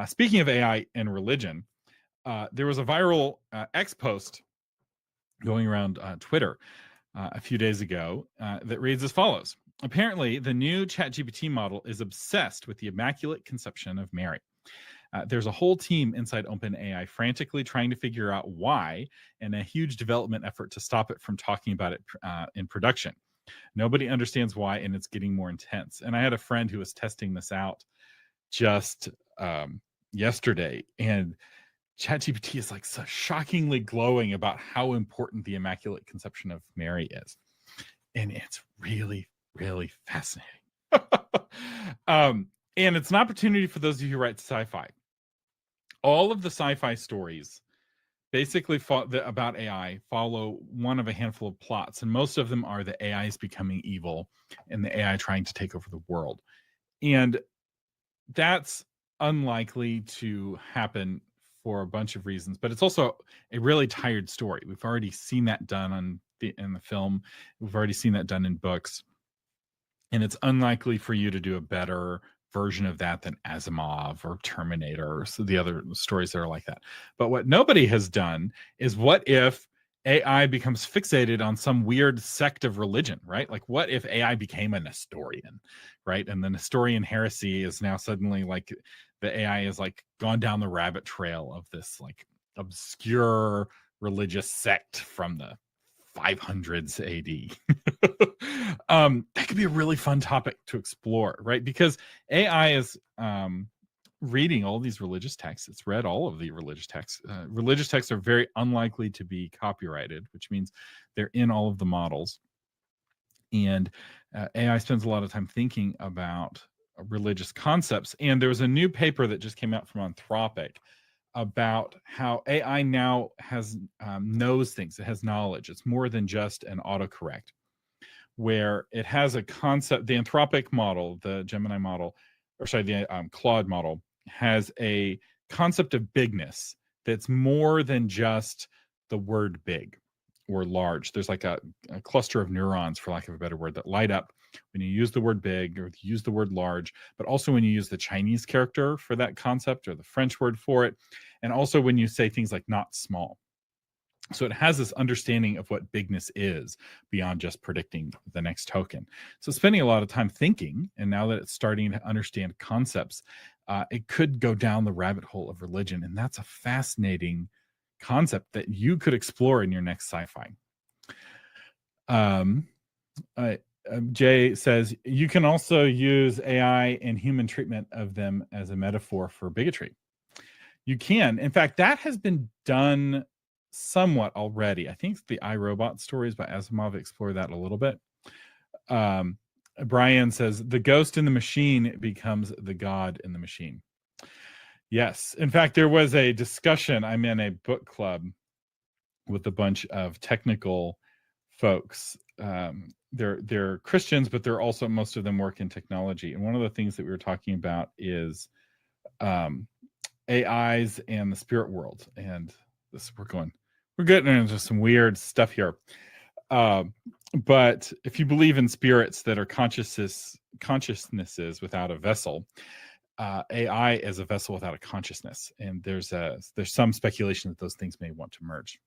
Speaking of AI and religion, there was a viral X post going around Twitter a few days ago that reads as follows. Apparently, the new ChatGPT model is obsessed with the Immaculate Conception of Mary. There's a whole team inside OpenAI frantically trying to figure out why, and a huge development effort to stop it from talking about it in production. Nobody understands why, and it's getting more intense. And I had a friend who was testing this out just yesterday, and ChatGPT is like so shockingly glowing about how important the Immaculate Conception of Mary is. And it's really, really fascinating. And it's an opportunity for those of you who write sci-fi. All of the sci-fi stories basically about AI follow one of a handful of plots, and most of them are the AI is becoming evil and the AI trying to take over the world. And that's unlikely to happen for a bunch of reasons, but it's also a really tired story. We've already seen that done in the film. We've already seen that done in books, and it's unlikely for you to do a better version of that than Asimov or Terminator or the other stories that are like that. But what nobody has done is, what if AI becomes fixated on some weird sect of religion, right? Like, what if AI became a Nestorian, right? And the Nestorian heresy is now suddenly like the AI is like gone down the rabbit trail of this like obscure religious sect from the 500s AD. That could be a really fun topic to explore, right? Because AI is reading all these religious texts. It's read all of the religious texts. Religious texts are very unlikely to be copyrighted, which means they're in all of the models. And AI spends a lot of time thinking about religious concepts. And there was a new paper that just came out from Anthropic about how AI now has knows things. It has knowledge. It's more than just an autocorrect, where it has a concept. The Anthropic model, the Gemini model, or sorry, the Claude model, has a concept of bigness that's more than just the word big or large. There's like a cluster of neurons, for lack of a better word, that light up when you use the word big or use the word large, but also when you use the Chinese character for that concept or the French word for it, and also when you say things like not small. So it has this understanding of what bigness is beyond just predicting the next token. So spending a lot of time thinking, and now that it's starting to understand concepts, it could go down the rabbit hole of religion. And that's a fascinating concept that you could explore in your next sci-fi. Jay says, you can also use AI in human treatment of them as a metaphor for bigotry. You can. In fact, that has been done somewhat already. I think the iRobot stories by Asimov explore that a little bit. Brian says, the ghost in the machine becomes the god in the machine. Yes. In fact, there was a discussion. I'm in a book club with a bunch of technical folks. They're Christians, but they're also, most of them work in technology. And one of the things that we were talking about is AIs and the spirit world. And this, we're getting into some weird stuff here. But if you believe in spirits that are consciousnesses without a vessel, AI is a vessel without a consciousness, and there's some speculation that those things may want to merge.